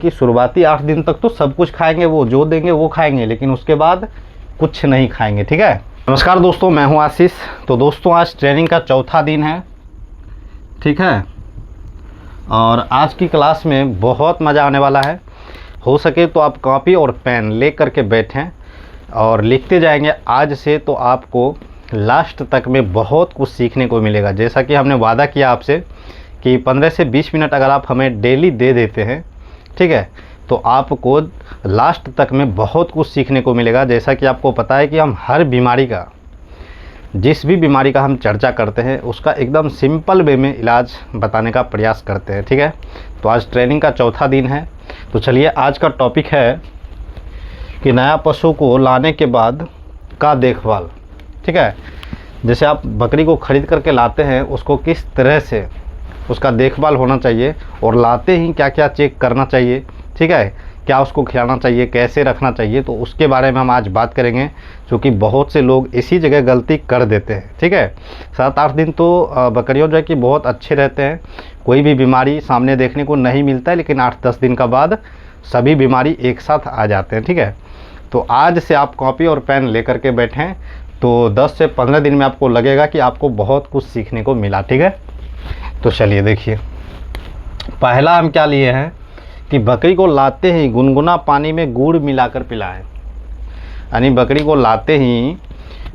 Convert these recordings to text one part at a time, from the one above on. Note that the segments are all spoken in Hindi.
कि शुरुआती 8 दिन तक तो सब कुछ खाएंगे, वो जो देंगे वो खाएंगे, लेकिन उसके बाद कुछ नहीं खाएंगे। ठीक है। नमस्कार दोस्तों, मैं हूं आशीष। तो दोस्तों आज ट्रेनिंग का चौथा दिन है। ठीक है। और आज की क्लास में बहुत मज़ा आने वाला है। हो सके तो आप कॉपी और पेन ले करके बैठें और लिखते जाएंगे। आज से तो आपको लास्ट तक में बहुत कुछ सीखने को मिलेगा। जैसा कि हमने वादा किया आपसे कि 15 से 20 मिनट अगर आप हमें डेली दे देते हैं, ठीक है, तो आपको लास्ट तक में बहुत कुछ सीखने को मिलेगा। जैसा कि आपको पता है कि हम हर बीमारी का, जिस भी बीमारी का हम चर्चा करते हैं, उसका एकदम सिंपल वे में इलाज बताने का प्रयास करते हैं। ठीक है। तो आज ट्रेनिंग का चौथा दिन है। तो चलिए, आज का टॉपिक है कि नया पशु को लाने के बाद का देखभाल। ठीक है। जैसे आप बकरी को ख़रीद करके लाते हैं, उसको किस तरह से उसका देखभाल होना चाहिए और लाते ही क्या क्या चेक करना चाहिए। ठीक है। क्या उसको खिलाना चाहिए, कैसे रखना चाहिए, तो उसके बारे में हम आज बात करेंगे। क्योंकि बहुत से लोग इसी जगह गलती कर देते हैं। ठीक है। 7-8 दिन तो बकरियों जो है कि बहुत अच्छे रहते हैं, कोई भी बीमारी सामने देखने को नहीं मिलता है, लेकिन 8-10 दिन का बाद सभी बीमारी एक साथ आ जाते हैं। ठीक है। तो आज से आप कॉपी और पेन लेकर के बैठें, तो 10 से 15 दिन में आपको लगेगा कि आपको बहुत कुछ सीखने को मिला। ठीक है। तो चलिए देखिए, पहला हम क्या लिए हैं कि बकरी को लाते ही गुनगुना पानी में गुड़ मिलाकर पिलाएं। यानी बकरी को लाते ही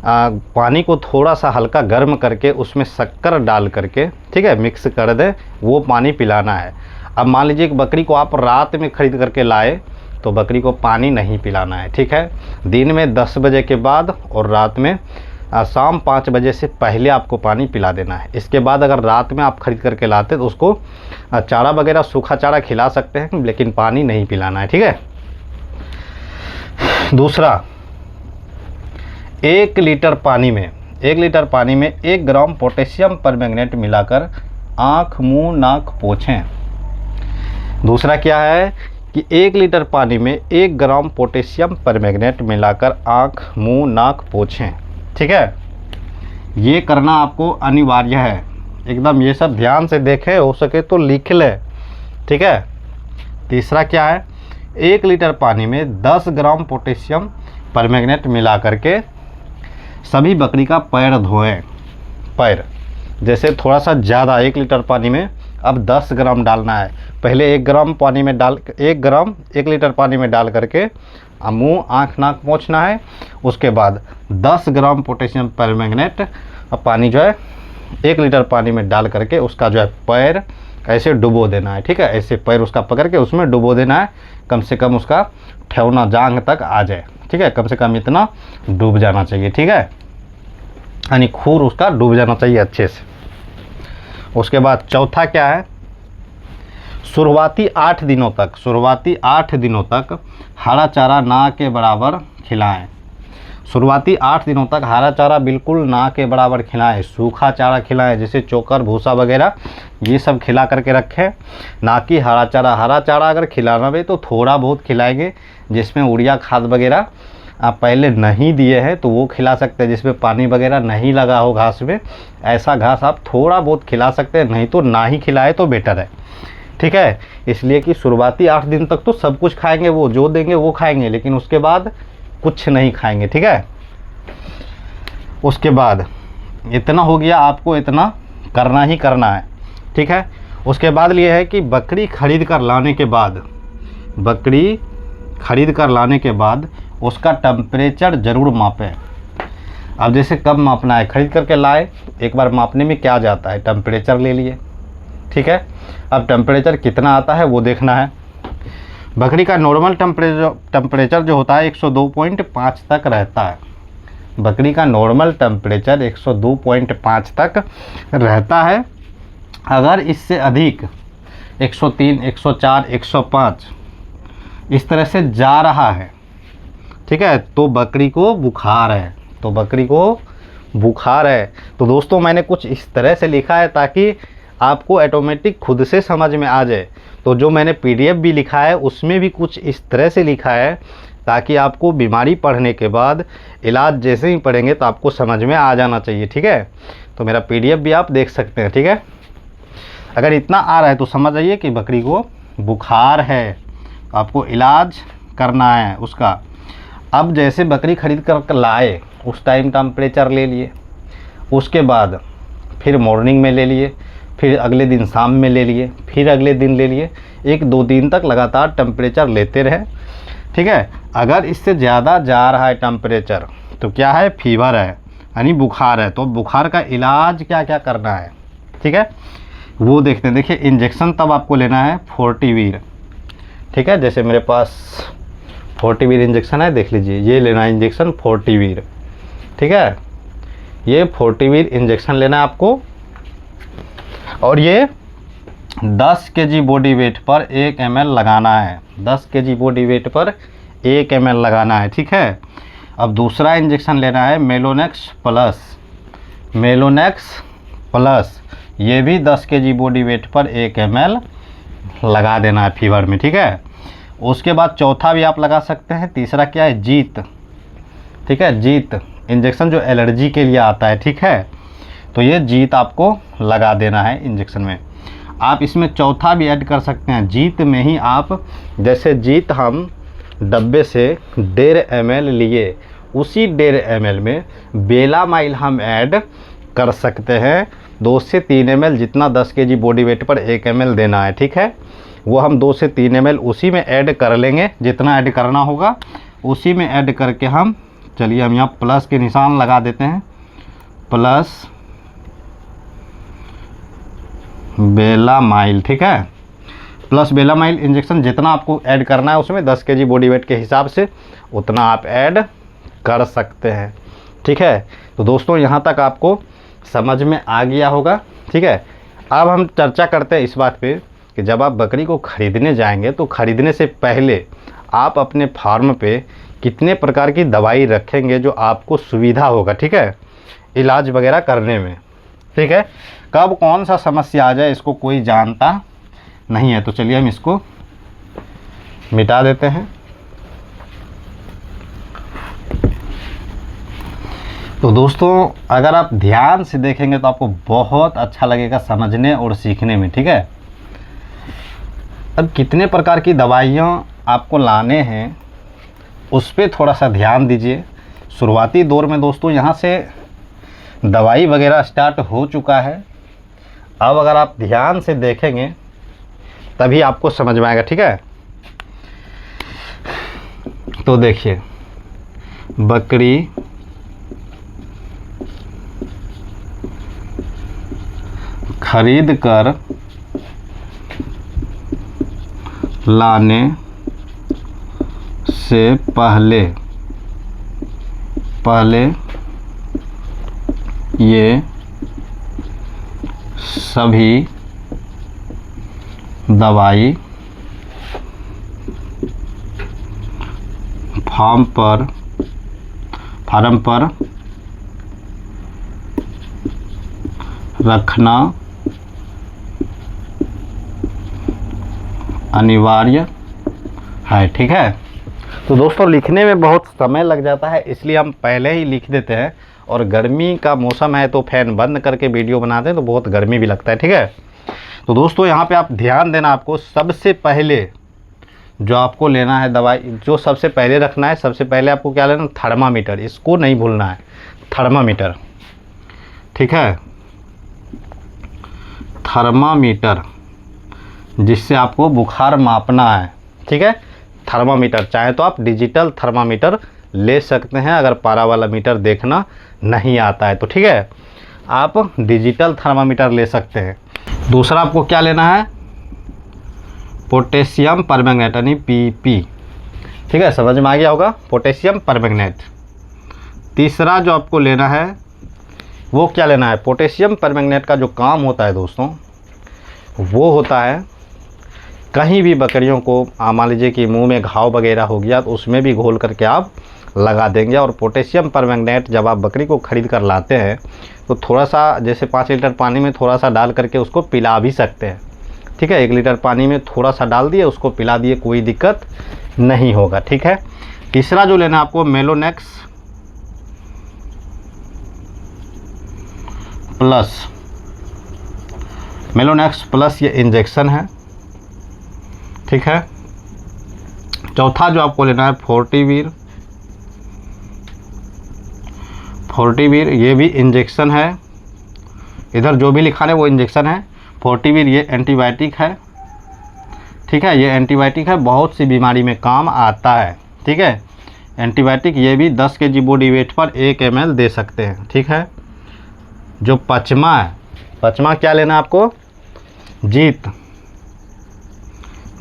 पानी को थोड़ा सा हल्का गर्म करके उसमें शक्कर डाल करके, ठीक है, मिक्स कर दें, वो पानी पिलाना है। अब मान लीजिए कि बकरी को आप रात में ख़रीद करके लाए, तो बकरी को पानी नहीं पिलाना है। ठीक है। दिन में 10 बजे के बाद और रात में शाम 5 बजे से पहले आपको पानी पिला देना है। इसके बाद अगर रात में आप ख़रीद करके लाते तो उसको चारा वगैरह, सूखा चारा खिला सकते हैं, लेकिन पानी नहीं पिलाना है। ठीक है। दूसरा, 1 लीटर पानी में 1 ग्राम पोटेशियम परमैंगनेट मिलाकर आँख, मुंह, नाक पोंछें। दूसरा क्या है कि 1 लीटर पानी में 1 ग्राम पोटेशियम परमैंगनेट मिलाकर आँख, मुंह, नाक पोंछें। ठीक है। ये करना आपको अनिवार्य है एकदम। ये सब ध्यान से देखें, हो सके तो लिख लें। ठीक है। तीसरा क्या है, 1 लीटर पानी में 10 ग्राम पोटेशियम परमैंगनेट मिला करके सभी बकरी का पैर धोएं। पैर जैसे थोड़ा सा ज़्यादा, 1 लीटर पानी में अब 10 ग्राम डालना है। पहले 1 ग्राम पानी में डाल 1 लीटर पानी में डाल करके मुंह, आँख, नाक पोंछना है। उसके बाद 10 ग्राम पोटेशियम परमैंगनेट पानी जो है 1 लीटर पानी में डाल करके उसका जो है पैर ऐसे डुबो देना है। ठीक है। ऐसे पैर उसका पकड़ के उसमें डुबो देना है। कम से कम उसका ठेवना जांघ तक आ जाए। ठीक है। कम से कम इतना डूब जाना चाहिए। ठीक है। यानी खूर उसका डूब जाना चाहिए अच्छे से। उसके बाद चौथा क्या है, शुरुआती 8 दिनों तक हरा चारा ना के बराबर खिलाएं। शुरुआती 8 दिनों तक हरा चारा बिल्कुल ना के बराबर खिलाएं। सूखा चारा खिलाएं, जैसे चोकर, भूसा वगैरह, ये सब खिला करके रखें, ना कि हरा चारा। हरा चारा अगर खिलाना भी तो थोड़ा बहुत खिलाएंगे, जिसमें यूरिया खाद वगैरह आप पहले नहीं दिए हैं तो वो खिला सकते हैं, जिसमें पानी वगैरह नहीं लगा हो घास में। ऐसा घास आप थोड़ा बहुत खिला सकते हैं, नहीं तो ना ही खिलाए तो बेटर है। ठीक है। इसलिए कि शुरुआती 8 दिन तक तो सब कुछ खाएंगे, वो जो देंगे वो खाएंगे, लेकिन उसके बाद कुछ नहीं खाएंगे। ठीक है। उसके बाद इतना हो गया, आपको इतना करना ही करना है। ठीक है। उसके बाद ये है कि बकरी खरीद कर लाने के बाद उसका टेम्परेचर ज़रूर मापें। अब जैसे कब मापना है, खरीद करके लाए, एक बार मापने में क्या जाता है, टेम्परेचर ले लिए। ठीक है। अब टेम्परेचर कितना आता है वो देखना है। बकरी का नॉर्मल टेम्परेचर जो होता है 102.5 तक रहता है। बकरी का नॉर्मल टेम्परेचर 102.5 तक रहता है। अगर इससे अधिक 103, 104, 105 इस तरह से जा रहा है, ठीक है, तो बकरी को बुखार है। तो दोस्तों मैंने कुछ इस तरह से लिखा है ताकि आपको ऑटोमेटिक खुद से समझ में आ जाए। तो जो मैंने PDF भी लिखा है उसमें भी कुछ इस तरह से लिखा है ताकि आपको बीमारी पढ़ने के बाद इलाज जैसे ही पढ़ेंगे तो आपको समझ में आ जाना चाहिए। ठीक है। तो मेरा PDF भी आप देख सकते हैं। ठीक है। अगर इतना आ रहा है तो समझ आइए कि बकरी को बुखार है। आपको इलाज करना है उसका। अब जैसे बकरी खरीद कर लाए उस टाइम टेम्परेचर ले लिए, उसके बाद फिर मॉर्निंग में ले लिए, फिर अगले दिन शाम में ले लिए, फिर अगले दिन ले लिए, 1-2 दिन तक लगातार टेम्परेचर लेते रहे। ठीक है, अगर इससे ज़्यादा जा रहा है टेम्परेचर तो क्या है, फीवर है यानी बुखार है। तो बुखार का इलाज क्या क्या करना है, ठीक है, वो देखते हैं। देखिए इंजेक्शन तब आपको लेना है फोर्टीवीर। ठीक है, जैसे मेरे पास फोर्टीवीर इंजेक्शन है, देख लीजिए, ये लेना है इंजेक्शन फोर्टीवीर। ठीक है, ये फोर्टीवीर इंजेक्शन लेना है आपको, और ये 10 kg बॉडी वेट पर 1 ml लगाना है। 10 kg बॉडी वेट पर 1 ml लगाना है। ठीक है, अब दूसरा इंजेक्शन लेना है मेलोनेक्स प्लस। मेलोनेक्स प्लस ये भी 10 kg बॉडी वेट पर 1 ml लगा देना है फीवर में। ठीक है, उसके बाद चौथा भी आप लगा सकते हैं। तीसरा क्या है, जीत। ठीक है, जीत इंजेक्शन जो एलर्जी के लिए आता है। ठीक है, तो ये जीत आपको लगा देना है इंजेक्शन में। आप इसमें चौथा भी ऐड कर सकते हैं। जीत में ही आप, जैसे जीत हम डब्बे से 1.5 ml लिए, उसी 1.5 ml में बेलामाइल हम ऐड कर सकते हैं। 2 से 3 ml, जितना 10 kg बॉडी वेट पर 1 ml देना है। ठीक है, वो हम 2 से 3 ml उसी में ऐड कर लेंगे, जितना ऐड करना होगा उसी में ऐड करके हम, चलिए हम यहाँ प्लस के निशान लगा देते हैं, प्लस बेलामाइल। ठीक है, प्लस बेलामाइल इंजेक्शन जितना आपको ऐड करना है उसमें 10 kg बॉडी वेट के हिसाब से उतना आप ऐड कर सकते हैं। ठीक है, तो दोस्तों यहाँ तक आपको समझ में आ गया होगा। ठीक है, अब हम चर्चा करते हैं इस बात पे कि जब आप बकरी को ख़रीदने जाएंगे तो ख़रीदने से पहले आप अपने फार्म पे कितने प्रकार की दवाई रखेंगे जो आपको सुविधा होगा। ठीक है, इलाज वगैरह करने में। ठीक है, कब कौन सा समस्या आ जाए इसको कोई जानता नहीं है। तो चलिए हम इसको मिटा देते हैं। तो दोस्तों अगर आप ध्यान से देखेंगे तो आपको बहुत अच्छा लगेगा समझने और सीखने में। ठीक है, अब कितने प्रकार की दवाइयाँ आपको लाने हैं उस पर थोड़ा सा ध्यान दीजिए। शुरुआती दौर में दोस्तों यहाँ से दवाई वगैरह स्टार्ट हो चुका है। अब अगर आप ध्यान से देखेंगे तभी आपको समझ में आएगा। ठीक है, तो देखिए, बकरी खरीद कर लाने से पहले ये सभी दवाई फार्म पर रखना अनिवार्य है। ठीक है, तो दोस्तों लिखने में बहुत समय लग जाता है, इसलिए हम पहले ही लिख देते हैं। और गर्मी का मौसम है तो फैन बंद करके वीडियो बनाते हैं तो बहुत गर्मी भी लगता है। ठीक है, तो दोस्तों यहाँ पे आप ध्यान देना, आपको सबसे पहले जो आपको लेना है दवाई, जो सबसे पहले रखना है, सबसे पहले आपको क्या लेना, थर्मामीटर। इसको नहीं भूलना है, थर्मामीटर। ठीक है, थर्मामीटर जिससे आपको बुखार मापना है। ठीक है, थर्मामीटर चाहे तो आप डिजिटल थर्मामीटर ले सकते हैं अगर पारा वाला मीटर देखना नहीं आता है तो। ठीक है, आप डिजिटल थर्मामीटर ले सकते हैं। दूसरा आपको क्या लेना है, पोटेशियम परमैंगनेट यानी PP। ठीक है, समझ में आ गया होगा, पोटेशियम परमैंगनेट। तीसरा जो आपको लेना है वो क्या लेना है, पोटेशियम परमैंगनेट का जो काम होता है दोस्तों वो होता है, कहीं भी बकरियों को मान लीजिए कि मुंह में घाव वगैरह हो गया तो उसमें भी घोल करके आप लगा देंगे। और पोटेशियम परमैंगनेट जब आप बकरी को ख़रीद कर लाते हैं तो थोड़ा सा, जैसे 5 लीटर पानी में थोड़ा सा डाल करके उसको पिला भी सकते हैं। ठीक है, 1 लीटर पानी में थोड़ा सा डाल दिए, उसको पिला दिए, कोई दिक्कत नहीं होगा। ठीक है, तीसरा जो लेना आपको मेलोनेक्स प्लस। मेलोनेक्स प्लस ये इंजेक्शन है। ठीक है, चौथा जो आपको लेना है फोर्टिवीर। फोर्टिवीर ये भी इंजेक्शन है, इधर जो भी लिखा है वो इंजेक्शन है। फोर्टिवीर ये एंटीबायोटिक है, ठीक है, ये एंटीबायोटिक है, बहुत सी बीमारी में काम आता है, ठीक है। एंटीबायोटिक ये भी 10 kg बॉडी वेट पर 1 ml दे सकते हैं, ठीक है। जो पचमा है, पचमा क्या लेना है आपको, जीत,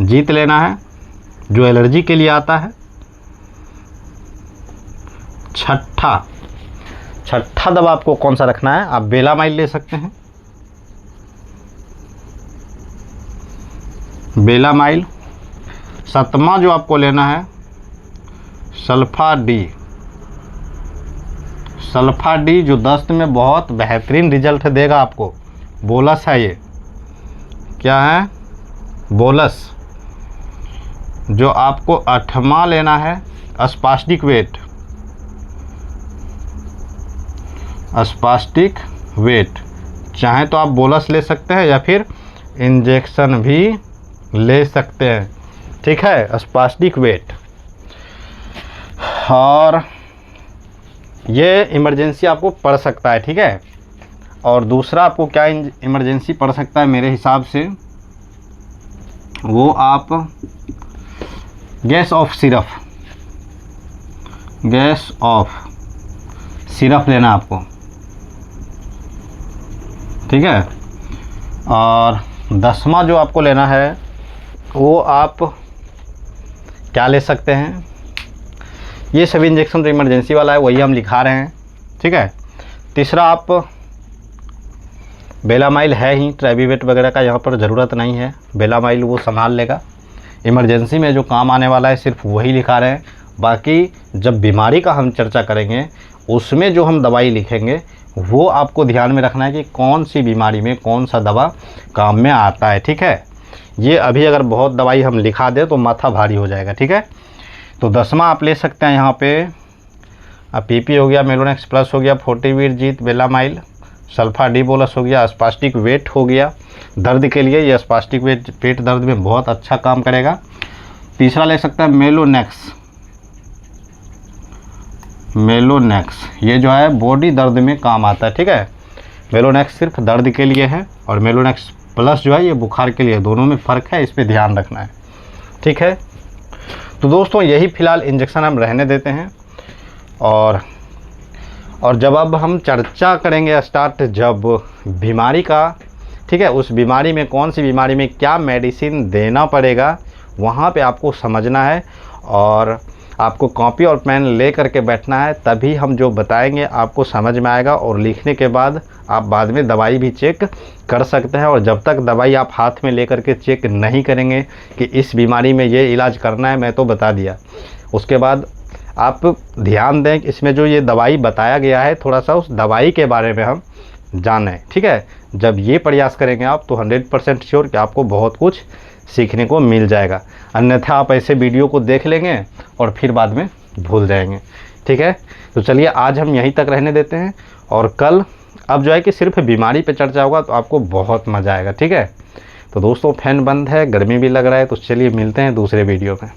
जीत लेना है जो एलर्जी के लिए आता है। छठा दवा आपको कौन सा रखना है, आप बेलामाइल ले सकते हैं, बेलामाइल। सतमा जो आपको लेना है सल्फा डी। सल्फा डी जो दस्त में बहुत बेहतरीन रिजल्ट देगा आपको। बोलस है ये, क्या है, बोलस। जो आपको 8वां लेना है अस्पास्टिक वेट। अस्पास्टिक वेट चाहे तो आप बोलस ले सकते हैं या फिर इंजेक्शन भी ले सकते हैं, ठीक है, अस्पास्टिक वेट। और ये इमरजेंसी आपको पड़ सकता है, ठीक है। और दूसरा आपको क्या इमरजेंसी पड़ सकता है मेरे हिसाब से, वो आप gas off syrup, gas off syrup लेना आपको, ठीक है। और 10वां जो आपको लेना है वो आप क्या ले सकते हैं, ये सभी इंजेक्शन तो इमरजेंसी वाला है, वही हम लिखा रहे हैं, ठीक है। तीसरा आप बेलामाइल है ही, ट्रेबिवेट वगैरह का यहाँ पर ज़रूरत नहीं है, बेलामाइल वो संभाल लेगा। इमरजेंसी में जो काम आने वाला है सिर्फ वही लिखा रहे हैं। बाकी जब बीमारी का हम चर्चा करेंगे उसमें जो हम दवाई लिखेंगे वो आपको ध्यान में रखना है कि कौन सी बीमारी में कौन सा दवा काम में आता है, ठीक है। ये अभी अगर बहुत दवाई हम लिखा दें तो माथा भारी हो जाएगा, ठीक है। तो 10वां आप ले सकते हैं यहाँ पे पीपी हो गया, मेलोनेक्स प्लस हो गया, फोर्टिवीर, जीत, बेलामाइल, सल्फा डी बोलस हो गया, अस्पास्टिक वेट हो गया। दर्द के लिए ये अस्पास्टिक वेट पेट दर्द में बहुत अच्छा काम करेगा। तीसरा ले सकते हैं मेलोनेक्स। मेलोनेक्स ये जो है बॉडी दर्द में काम आता है, ठीक है। मेलोनेक्स सिर्फ दर्द के लिए है और मेलोनेक्स प्लस जो है ये बुखार के लिए, दोनों में फ़र्क है, इस पे ध्यान रखना है, ठीक है। तो दोस्तों यही फ़िलहाल इंजेक्शन हम रहने देते हैं। और जब अब हम चर्चा करेंगे स्टार्ट जब बीमारी का, ठीक है, उस बीमारी में कौन सी बीमारी में क्या मेडिसिन देना पड़ेगा वहाँ पे आपको समझना है और आपको कॉपी और पेन ले करके बैठना है, तभी हम जो बताएंगे आपको समझ में आएगा। और लिखने के बाद आप बाद में दवाई भी चेक कर सकते हैं। और जब तक दवाई आप हाथ में ले करके चेक नहीं करेंगे कि इस बीमारी में ये इलाज करना है, मैं तो बता दिया, उसके बाद आप ध्यान दें कि इसमें जो ये दवाई बताया गया है थोड़ा सा उस दवाई के बारे में हम जानें, ठीक है। जब ये प्रयास करेंगे आप तो 100% श्योर कि आपको बहुत कुछ सीखने को मिल जाएगा। अन्यथा आप ऐसे वीडियो को देख लेंगे और फिर बाद में भूल जाएंगे, ठीक है। तो चलिए आज हम यहीं तक रहने देते हैं और कल अब जो है कि सिर्फ बीमारी पे चर्चा होगा तो आपको बहुत मज़ा आएगा, ठीक है। तो दोस्तों फैन बंद है, गर्मी भी लग रहा है, तो चलिए मिलते हैं दूसरे वीडियो में।